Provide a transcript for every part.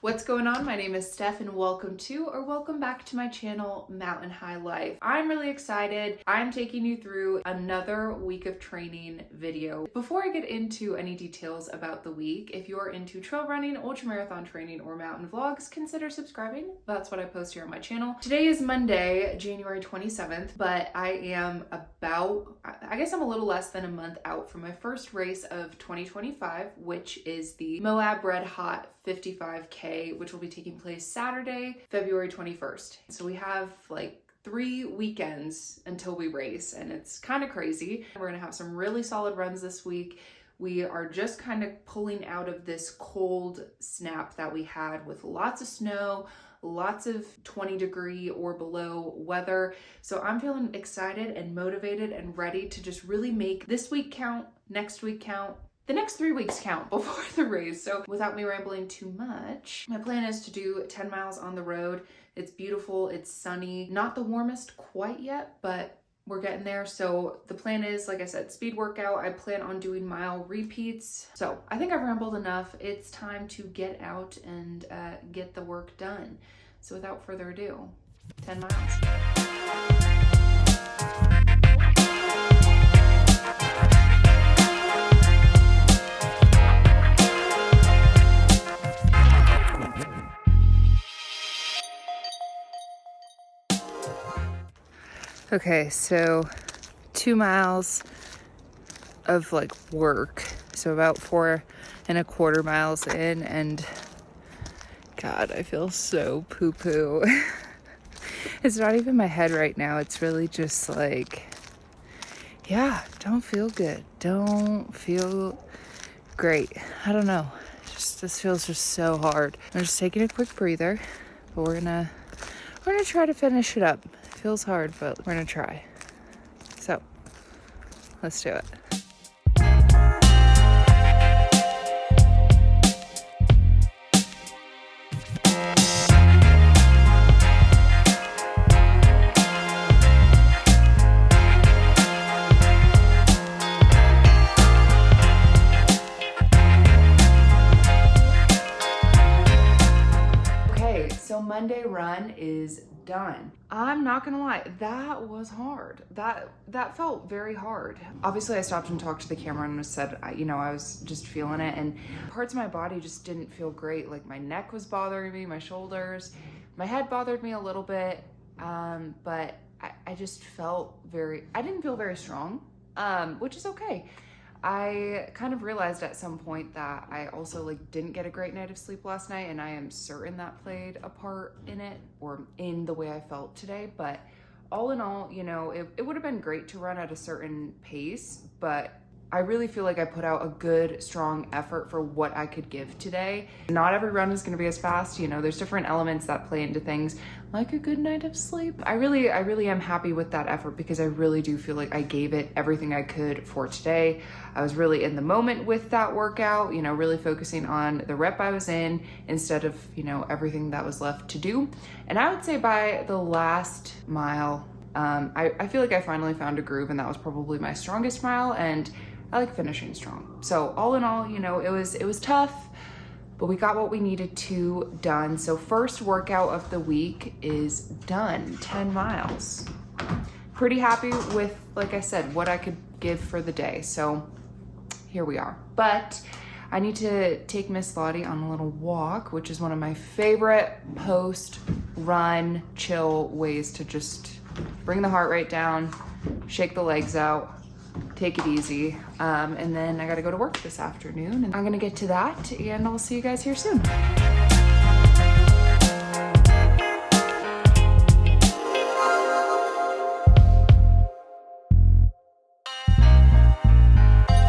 What's going on? My name is Steph and welcome back to my channel, Mountain High Life. I'm really excited. I'm taking you through another week of training video. Before I get into any details about the week, if you're into trail running, ultramarathon training, or mountain vlogs, consider subscribing. That's what I post here on my channel. Today is Monday, January 27th, but I am I guess I'm a little less than a month out from my first race of 2025, which is the Moab Red Hot 55K, which will be taking place Saturday, February 21st. So we have like 3 weekends until we race, and it's kind of crazy. We're gonna have some really solid runs this week. We are just kind of pulling out of this cold snap that we had with lots of snow, lots of 20-degree or below weather. So I'm feeling excited and motivated and ready to just really make this week count, next week count, the next 3 weeks count before the race. So without me rambling too much, my plan is to do 10 miles on the road. It's beautiful, it's sunny, not the warmest quite yet, but we're getting there. So the plan is, like I said, speed workout. I plan on doing mile repeats. So I think I've rambled enough. It's time to get out and get the work done. So without further ado, 10 miles. Okay, so 2 miles of like work. So about 4.25 miles in, and God, I feel so poo-poo. It's not even my head right now. It's really just like, yeah, don't feel good. Don't feel great. I don't know. This feels just so hard. I'm just taking a quick breather, but we're gonna try to finish it up. It feels hard, but we're gonna try. So let's do it. Monday run is done. I'm not gonna lie, that was hard. That felt very hard. Obviously, I stopped and talked to the camera and said, I was just feeling it, and parts of my body just didn't feel great. Like my neck was bothering me, my shoulders, my head bothered me a little bit, but I just I didn't feel very strong, which is okay. I kind of realized at some point that I also didn't get a great night of sleep last night, and I am certain that played a part in it, or in the way I felt today. But all in all, it would have been great to run at a certain pace, but I really feel like I put out a good, strong effort for what I could give today. Not every run is gonna be as fast, there's different elements that play into things, like a good night of sleep. I really am happy with that effort, because I really do feel like I gave it everything I could for today. I was really in the moment with that workout, really focusing on the rep I was in instead of, everything that was left to do. And I would say by the last mile, I feel like I finally found a groove, and that was probably my strongest mile, and I like finishing strong. So all in all, it was tough, but we got what we needed to done. So first workout of the week is done, 10 miles. Pretty happy with, like I said, what I could give for the day. So here we are. But I need to take Miss Lottie on a little walk, which is one of my favorite post-run chill ways to just bring the heart rate down, shake the legs out, take it easy, and then I gotta go to work this afternoon, and I'm gonna get to that, and I'll see you guys here soon.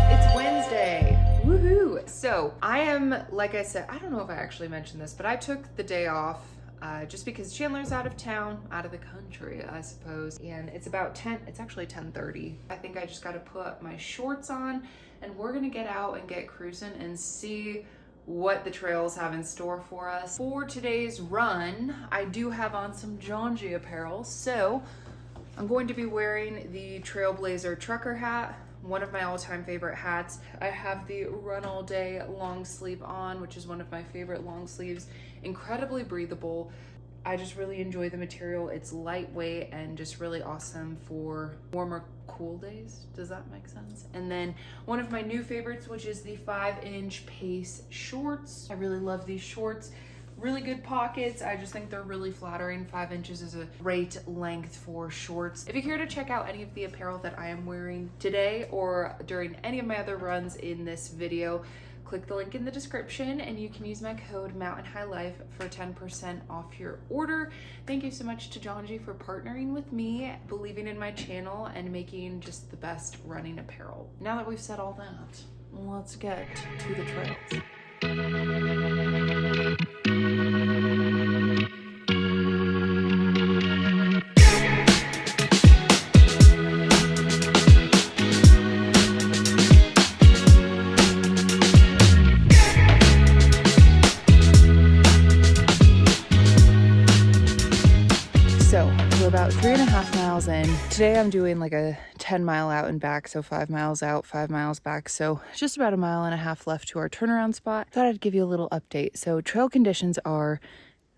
It's Wednesday, woohoo! So I am, like I said, I don't know if I actually mentioned this, but I took the day off just because Chandler's out of town, out of the country, I suppose. And it's actually 10:30. I think I just got to put my shorts on, and we're gonna get out and get cruising and see what the trails have in store for us. For today's run, I do have on some John G apparel. So I'm going to be wearing the Trailblazer trucker hat, one of my all-time favorite hats. I have the Run All Day long sleeve on, which is one of my favorite long sleeves. Incredibly breathable. I just really enjoy the material. It's lightweight and just really awesome for warmer, cool days. Does that make sense? And then one of my new favorites, which is the 5-inch Pace shorts. I really love these shorts. Really good pockets. I just think they're really flattering. 5 inches is a great length for shorts. If you're here to check out any of the apparel that I am wearing today or during any of my other runs in this video, click the link in the description and you can use my code MountainHighLife for 10% off your order. Thank you so much to John G for partnering with me, believing in my channel, and making just the best running apparel. Now that we've said all that, let's get to the trails. We're about 3.5 miles in. Today I'm doing like a 10-mile out and back, so 5 miles out, 5 miles back. So just about 1.5 miles left to our turnaround spot. Thought I'd give you a little update. So trail conditions are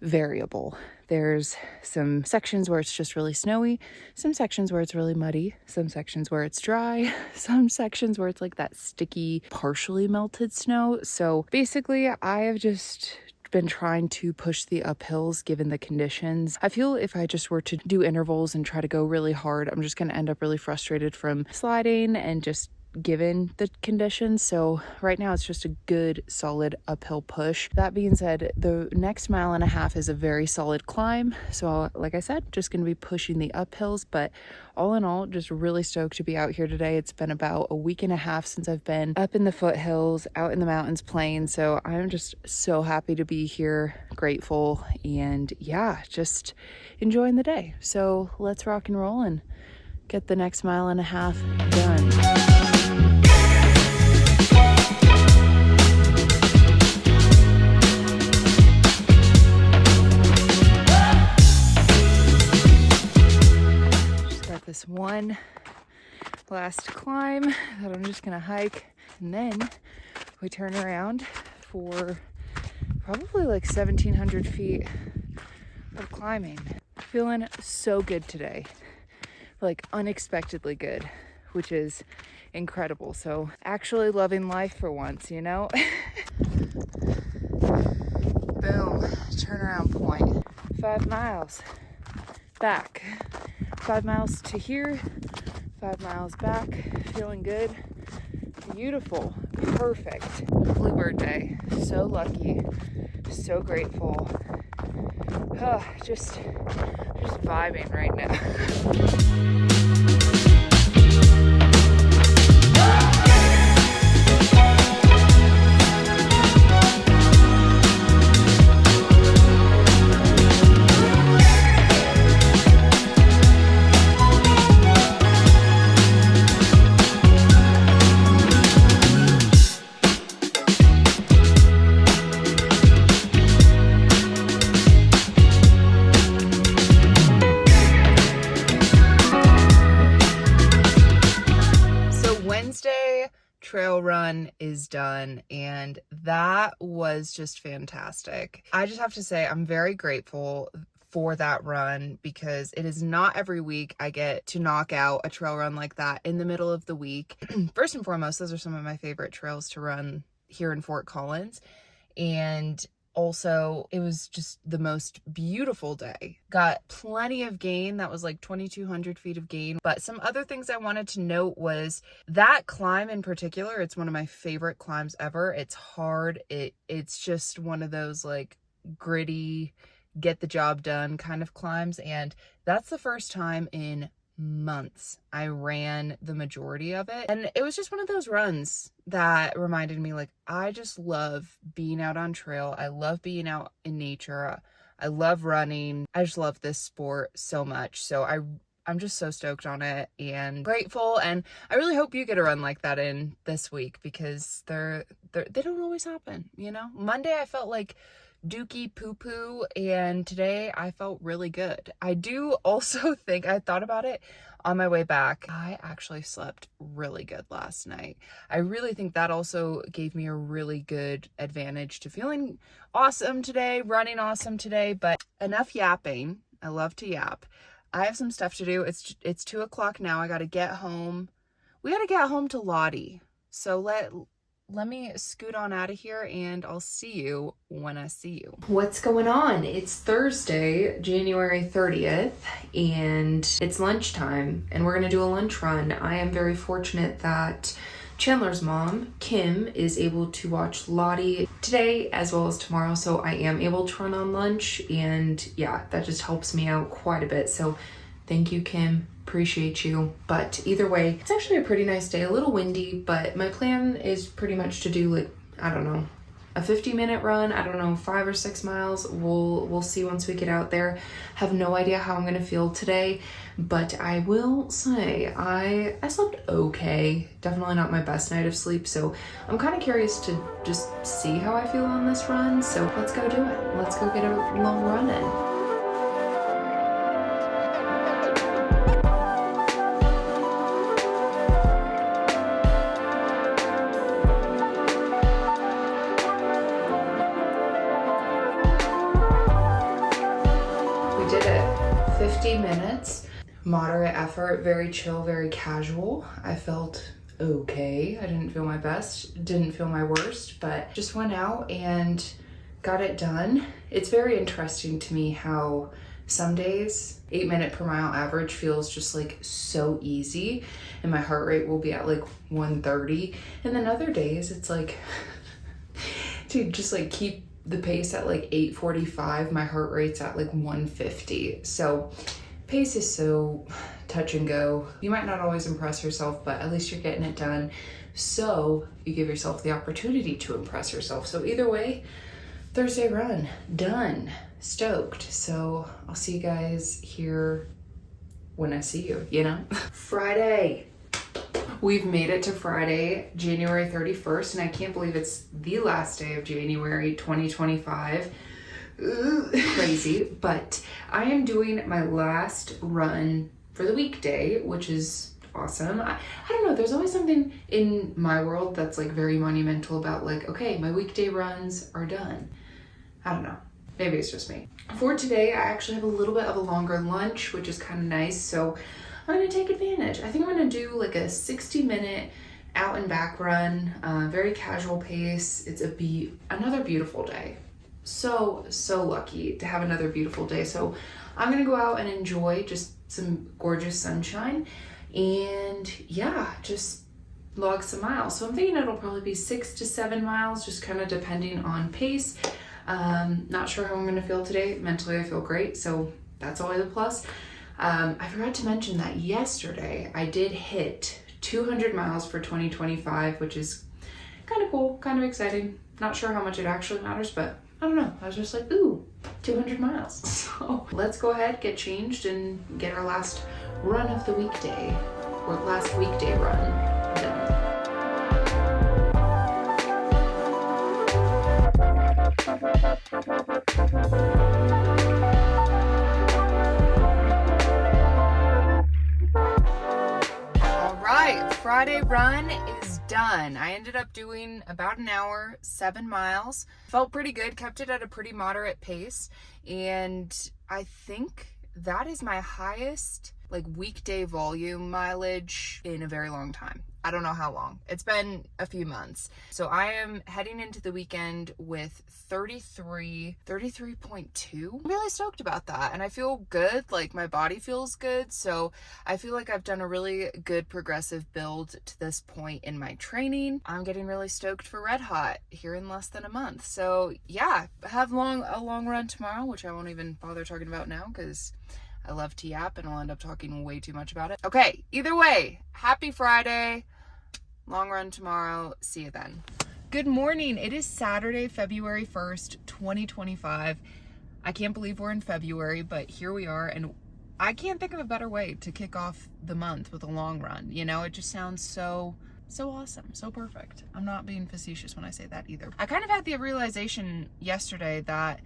variable. There's some sections where it's just really snowy, some sections where it's really muddy, some sections where it's dry, some sections where it's like that sticky, partially melted snow. So basically I have just been trying to push the uphills given the conditions. I feel if I just were to do intervals and try to go really hard, I'm just going to end up really frustrated from sliding and just given the conditions. So right now it's just a good solid uphill push. That being said, the next 1.5 miles is a very solid climb. So like I said, just going to be pushing the uphills, but all in all, just really stoked to be out here today. It's been about 1.5 weeks since I've been up in the foothills, out in the mountains playing. So I'm just so happy to be here, grateful, and yeah, just enjoying the day. So let's rock and roll and get the next 1.5 miles done. This one last climb that I'm just gonna hike, and then we turn around for probably like 1,700 feet of climbing. Feeling so good today, like unexpectedly good, which is incredible. So actually loving life for once, you know? Boom, turnaround point. 5 miles back. 5 miles to here, 5 miles back, feeling good, beautiful, perfect. Bluebird day, so lucky, so grateful. Just vibing right now. Trail run is done, and that was just fantastic. I just have to say I'm very grateful for that run because it is not every week I get to knock out a trail run like that in the middle of the week. First and foremost, those are some of my favorite trails to run here in Fort Collins, and also it was just the most beautiful day. Got plenty of gain. That was like 2,200 feet of gain. But some other things I wanted to note was that climb in particular, it's one of my favorite climbs ever. It's hard. It's just one of those like gritty, get the job done kind of climbs. And that's the first time in months I ran the majority of it, and it was just one of those runs that reminded me like I just love being out on trail. I love being out in nature. I love running. I just love this sport so much. So I'm just so stoked on it and grateful, and I really hope you get a run like that in this week because they don't always happen, you know. Monday I felt like dookie poo poo, and today I felt really good. I do also think, I thought about it on my way back, I actually slept really good last night. I really think that also gave me a really good advantage to feeling awesome today, running awesome today. But enough yapping. I love to yap. I have some stuff to do. It's 2:00 now. I got to get home. We got to get home to Lottie. So let me scoot on out of here, and I'll see you when I see you. What's going on? It's Thursday, January 30th, and it's lunchtime, and we're gonna do a lunch run. I am very fortunate that Chandler's mom, Kim, is able to watch Lottie today as well as tomorrow, so I am able to run on lunch, and yeah, that just helps me out quite a bit. So thank you, Kim. Appreciate you. But either way, it's actually a pretty nice day. A little windy, but my plan is pretty much to do, like, I don't know, a 50-minute run. I don't know, 5 or 6 miles. We'll see once we get out there. Have no idea how I'm gonna feel today, but I will say I slept okay. Definitely not my best night of sleep, so I'm kind of curious to just see how I feel on this run. So let's go do it. Let's go get a long run in. Did it 50 minutes, moderate effort, very chill, very casual. I felt okay. I didn't feel my best, didn't feel my worst, but just went out and got it done. It's very interesting to me how some days 8-minute per mile average feels just like so easy, and my heart rate will be at like 130, and then other days it's like to just like keep the pace at like 8:45, my heart rate's at like 150. So pace is so touch and go. You might not always impress yourself, but at least you're getting it done. So you give yourself the opportunity to impress yourself. So either way, Thursday run, done, stoked. So I'll see you guys here when I see you, you know? Friday. We've made it to Friday, January 31st, and I can't believe it's the last day of January 2025. Crazy, but I am doing my last run for the weekday, which is awesome. I don't know, there's always something in my world that's like very monumental about like, okay, my weekday runs are done. I don't know. Maybe it's just me. For today, I actually have a little bit of a longer lunch, which is kind of nice, so I'm gonna take advantage. I think I'm gonna do like a 60-minute out and back run, very casual pace. It's another beautiful day. So lucky to have another beautiful day. So I'm gonna go out and enjoy just some gorgeous sunshine and yeah, just log some miles. So I'm thinking it'll probably be 6 to 7 miles, just kind of depending on pace. Not sure how I'm gonna feel today. Mentally, I feel great, so that's always a plus. I forgot to mention that yesterday I did hit 200 miles for 2025, which is kind of cool, kind of exciting. Not sure how much it actually matters, but I don't know. I was just like, ooh, 200 miles. So let's go ahead, get changed, and get our last run of the weekday, or last weekday run done. Friday run is done. I ended up doing about an hour, 7 miles. Felt pretty good, kept it at a pretty moderate pace, and I think that is my highest like weekday volume mileage in a very long time. I don't know how long. It's been a few months. So I am heading into the weekend with 33.2. I'm really stoked about that. And I feel good, like my body feels good. So I feel like I've done a really good progressive build to this point in my training. I'm getting really stoked for Red Hot here in less than a month. So yeah, I have a long run tomorrow, which I won't even bother talking about now because I love to yap and I'll end up talking way too much about it. Okay, either way, happy Friday. Long run tomorrow. See you then. Good morning. It is Saturday, February 1st, 2025. I can't believe we're in February, but here we are. And I can't think of a better way to kick off the month with a long run. You know, it just sounds so So awesome, so perfect. I'm not being facetious when I say that either. I kind of had the realization yesterday that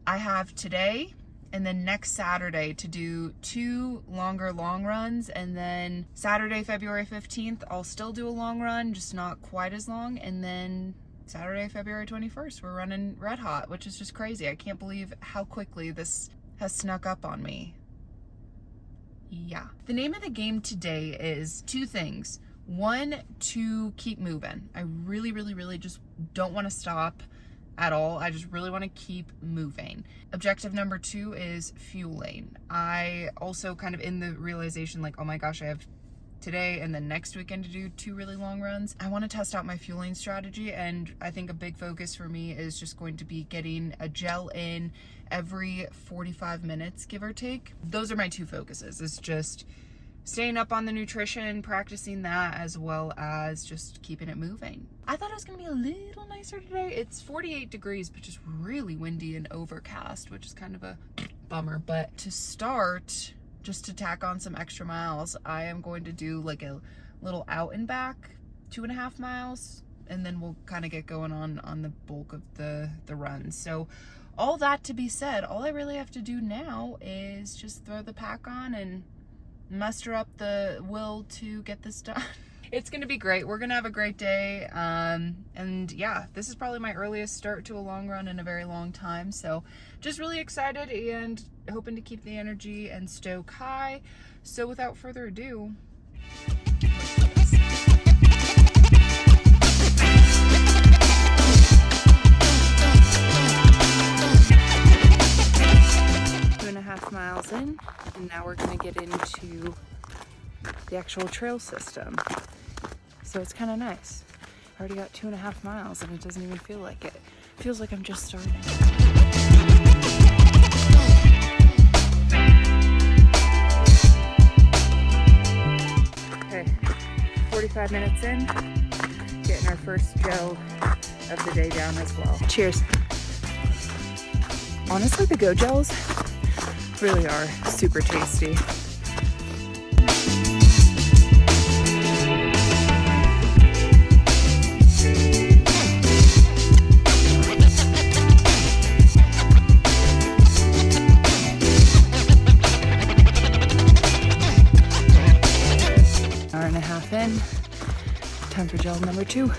I have today and then next Saturday to do 2 longer long runs, and then Saturday, February 15th, I'll still do a long run, just not quite as long, and then Saturday, February 21st, we're running Red Hot, which is just crazy. I can't believe how quickly this has snuck up on me. Yeah. The name of the game today is 2 things. 1, to keep moving. I really just don't want to stop at all. I just really want to keep moving. Objective number 2 is fueling. I also kind of in the realization like, oh my gosh, I have today and then next weekend to do 2 really long runs. I want to test out my fueling strategy, and I think a big focus for me is just going to be getting a gel in every 45 minutes, give or take. Those are my 2 focuses. It's just staying up on the nutrition, practicing that, as well as just keeping it moving. I thought it was gonna be a little nicer today. It's 48 degrees, but just really windy and overcast, which is kind of a bummer. But to start, just to tack on some extra miles, I am going to do like a little out and back, 2.5 miles, and then we'll kind of get going on the bulk of the run. So all that to be said, all I really have to do now is just throw the pack on and muster up the will to get this done. It's gonna be great. We're gonna have a great day. And yeah, this is probably my earliest start to a long run in a very long time. So just really excited and hoping to keep the energy and stoke high. So without further ado, let's do this. 2.5 miles in, and now we're gonna get into the actual trail system. So it's kind of nice. I already got 2.5 miles and it doesn't even feel like it. It feels like I'm just starting. Okay, 45 minutes in, getting our first gel of the day down as well. Cheers. Honestly, the Go Gels really are super tasty. Hour and a half in, time for gel number 2.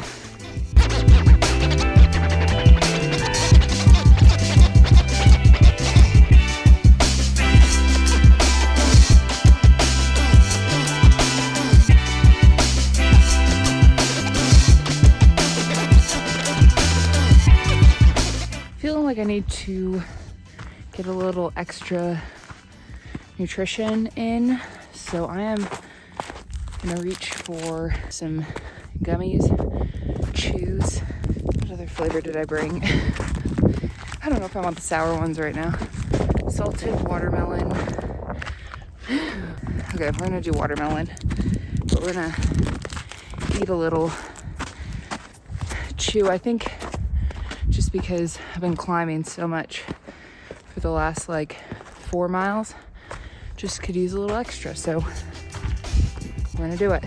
Feeling like I need to get a little extra nutrition in, so I am gonna reach for some gummies, chews. What other flavor did I bring? I don't know if I want the sour ones right now. Salted watermelon. Okay, we're gonna do watermelon, but we're gonna eat a little chew. I think just because I've been climbing so much for the last like 4 miles, just could use a little extra, so we're gonna do it.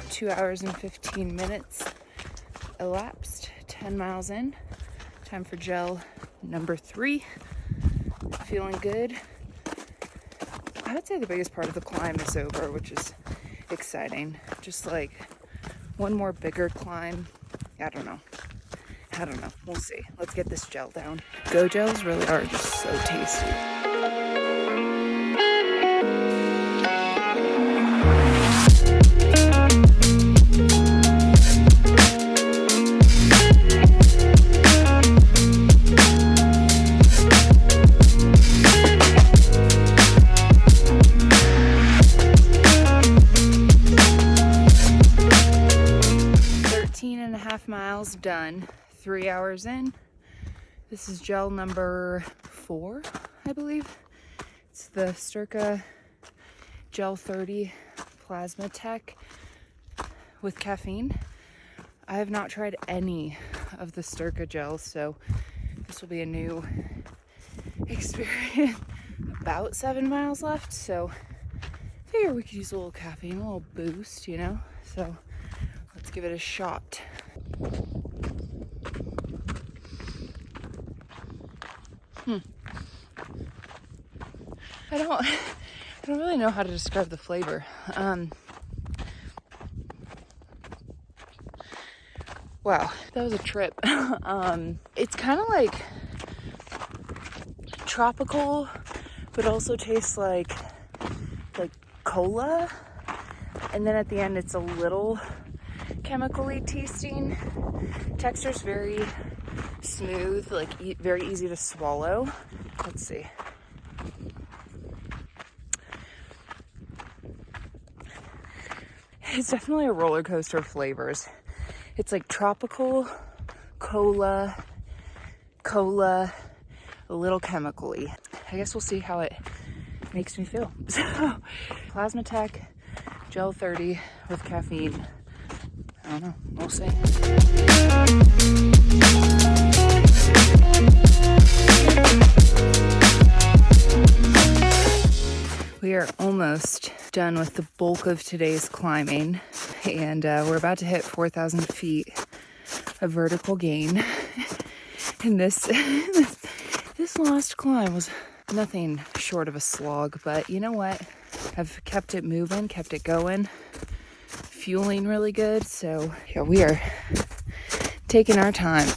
Two hours and 15 minutes elapsed, 10 miles in. Time for gel number 3. Feeling good. I would say the biggest part of the climb is over, which is exciting. Just like one more bigger climb. I don't know. We'll see. Let's get this gel down. Go Gels really are just so tasty. Miles done, 3 hours in. This is gel number 4, I believe. It's the Circa Gel 30 Plasma Tech with caffeine. I have not tried any of the Sturka gels, so this will be a new experience. About 7 miles left, so I figure we could use a little caffeine, a little boost, you know? So let's give it a shot. I don't really know how to describe the flavor. Wow, that was a trip. It's kind of like tropical, but also tastes like cola. And then at the end, it's a little chemically tasting. Texture's very smooth, like very easy to swallow. Let's see. It's definitely a roller coaster of flavors. It's like tropical, cola, a little chemically. I guess we'll see how it makes me feel. So, Plasma Tech Gel 30 with caffeine. I don't know, we'll see. We are almost done with the bulk of today's climbing, and we're about to hit 4,000 feet of vertical gain. And this last climb was nothing short of a slog, but you know what? I've kept it moving, kept it going, fueling really good. So yeah, we are taking our time,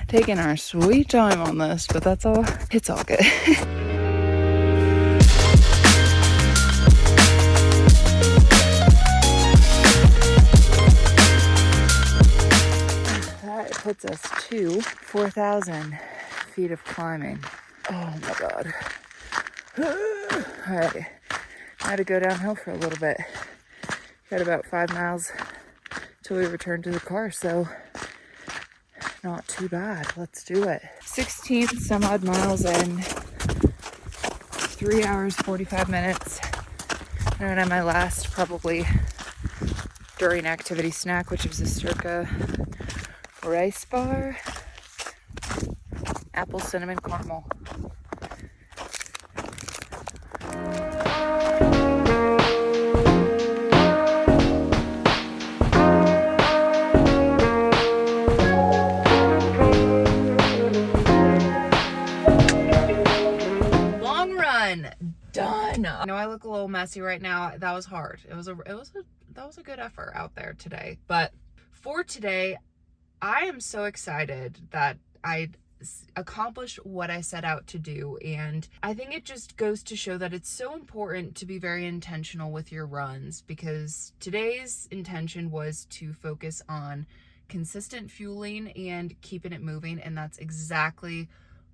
taking our sweet time on this, but that's all. It's all good. Puts us to 4,000 feet of climbing. Oh my God. All right, I had to go downhill for a little bit. Got about 5 miles till we return to the car, so not too bad. Let's do it. 16 some odd miles in, 3 hours, 45 minutes. And then my last, probably during activity snack, which was a Sturka rice bar, apple cinnamon caramel. Long run done. I know I look a little messy right now. That was hard. That was a good effort out there today. But for today, I am so excited that I accomplished what I set out to do, and I think it just goes to show that it's so important to be very intentional with your runs, because today's intention was to focus on consistent fueling and keeping it moving, and that's exactly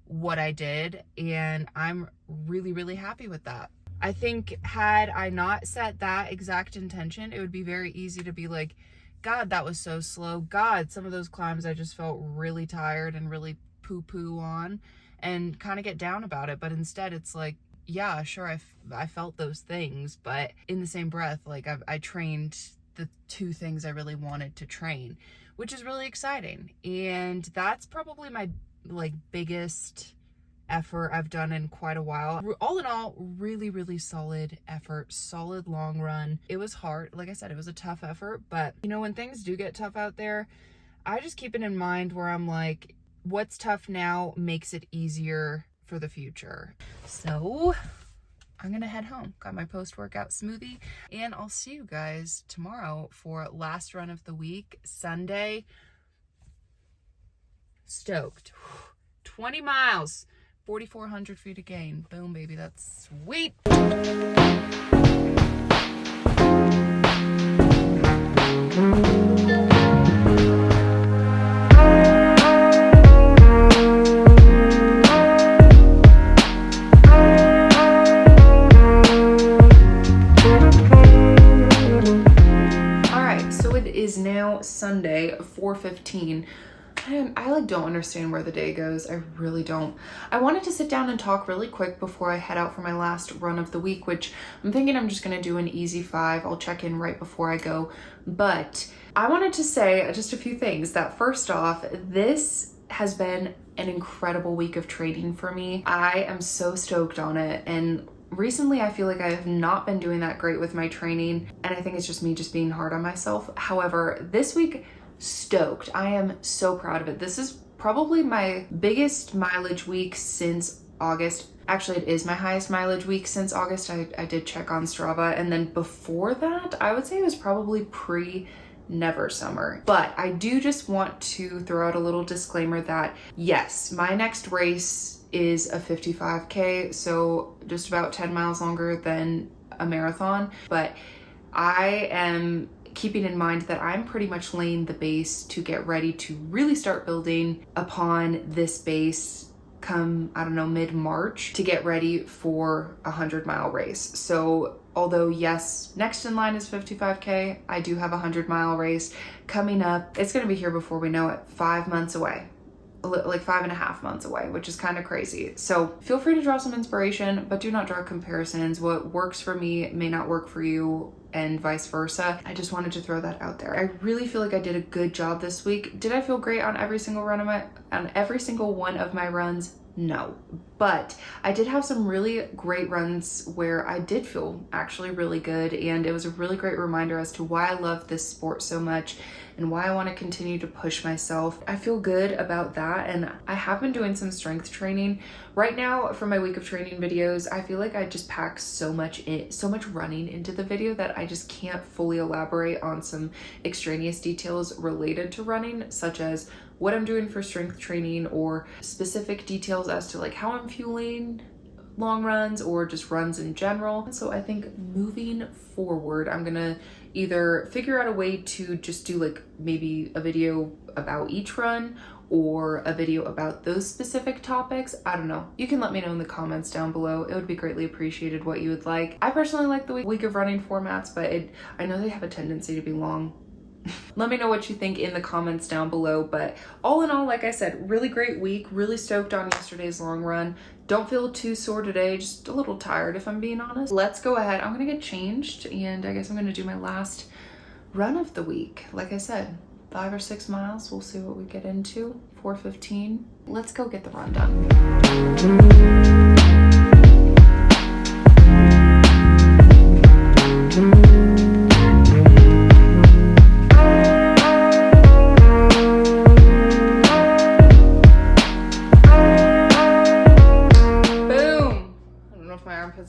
what I did, and I'm really, really happy with that. I think had I not set that exact intention, it would be very easy to be like, God, that was so slow. God, some of those climbs I just felt really tired and really poo-poo on, and kind of get down about it. But instead it's like, yeah, sure, I felt those things, but in the same breath, like I trained the 2 things I really wanted to train, which is really exciting. And that's probably my biggest effort I've done in quite a while. All in all, really, really solid effort, solid long run. It was hard. Like I said, it was a tough effort, but you know, when things do get tough out there, I just keep it in mind where I'm like, what's tough now makes it easier for the future. So I'm gonna head home. Got my post-workout smoothie, and I'll see you guys tomorrow for last run of the week, Sunday. Stoked. 20 miles. 4,400 feet of gain. Boom, baby, that's sweet. All right, so it is now Sunday, 4:15. I like don't understand where the day goes. I really don't. I wanted to sit down and talk really quick before I head out for my last run of the week, which I'm thinking I'm just gonna do an easy 5. I'll check in right before I go. But I wanted to say just a few things. That first off, this has been an incredible week of training for me. I am so stoked on it, and recently I feel like I have not been doing that great with my training, and I think it's just me just being hard on myself. However, this week, stoked. I am so proud of it. This is probably my biggest mileage week since August. Actually, it is my highest mileage week since August. I did check on Strava, and then before that, I would say it was probably Never Summer. But I do just want to throw out a little disclaimer that yes, my next race is a 55K, so just about 10 miles longer than a marathon. But I am keeping in mind that I'm pretty much laying the base to get ready to really start building upon this base come, I don't know, mid-March to get ready for a 100-mile race. So although yes, next in line is 55K, I do have a 100-mile race coming up. It's gonna be here before we know it, 5 months away. Like 5.5 months away, which is kind of crazy. So feel free to draw some inspiration, but do not draw comparisons. What works for me may not work for you, and vice versa. I just wanted to throw that out there. I really feel like I did a good job this week. Did I feel great on every single one of my runs? No, but I did have some really great runs where I did feel actually really good, and it was a really great reminder as to why I love this sport so much and why I want to continue to push myself. I feel good about that, and I have been doing some strength training. Right now, for my week of training videos, I feel like I just pack so much running into the video that I just can't fully elaborate on some extraneous details related to running, such as what I'm doing for strength training or specific details as to like how I'm fueling long runs or just runs in general. So I think moving forward, I'm gonna either figure out a way to just do like maybe a video about each run or a video about those specific topics. I don't know. You can let me know in the comments down below. It would be greatly appreciated what you would like. I personally like the week of running formats, but I know they have a tendency to be long. Let me know what you think in the comments down below. But all in all, like I said, really great week. Really stoked on yesterday's long run. Don't feel too sore today, just a little tired if I'm being honest. Let's go ahead. I'm gonna get changed, and I guess I'm gonna do my last run of the week. Like I said, 5 or 6 miles. We'll see what we get into. 4:15. Let's go get the run done.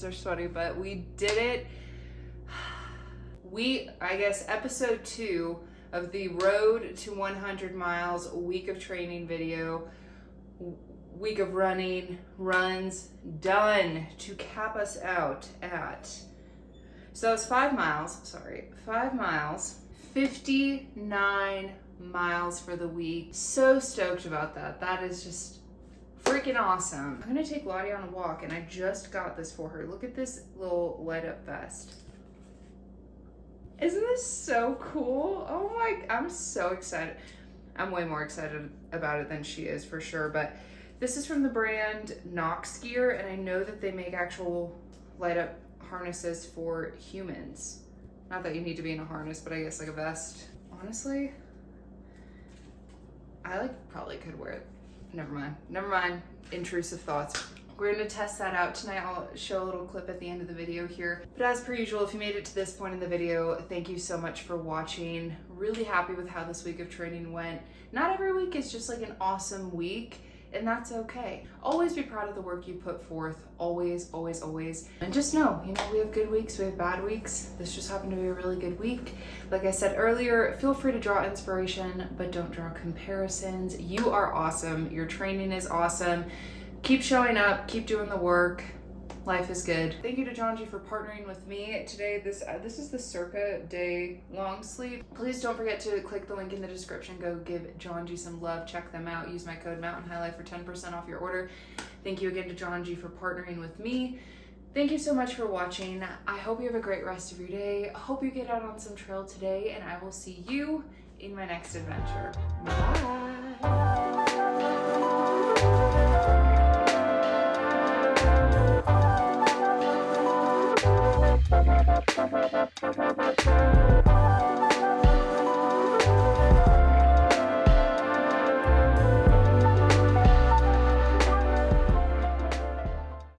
Are sweaty, but we did it. I guess episode 2 of the road to 100 miles week of training video, week of runs done to cap us out at, so that was 5 miles, 59 miles for the week. So stoked about that. That is just freaking awesome. I'm gonna take Lottie on a walk, and I just got this for her. Look at this little light up vest. Isn't this so cool? Oh my, I'm so excited. I'm way more excited about it than she is for sure, but this is from the brand Nox Gear, and I know that they make actual light up harnesses for humans. Not that you need to be in a harness, but I guess like a vest. Honestly, I probably could wear it. Never mind, intrusive thoughts. We're gonna test that out tonight. I'll show a little clip at the end of the video here. But as per usual, if you made it to this point in the video, thank you so much for watching. Really happy with how this week of training went. Not every week is just like an awesome week, and that's okay. Always be proud of the work you put forth. Always, always, always. And just know, we have good weeks, we have bad weeks. This just happened to be a really good week. Like I said earlier, feel free to draw inspiration, but don't draw comparisons. You are awesome. Your training is awesome. Keep showing up, keep doing the work. Life is good. Thank you to Jonji for partnering with me today. This is the Circa Day long sleeve. Please don't forget to click the link in the description. Go give Jonji some love. Check them out. Use my code Mountain High Life for 10% off your order. Thank you again to Jonji for partnering with me. Thank you so much for watching. I hope you have a great rest of your day. I hope you get out on some trail today, and I will see you in my next adventure. Bye.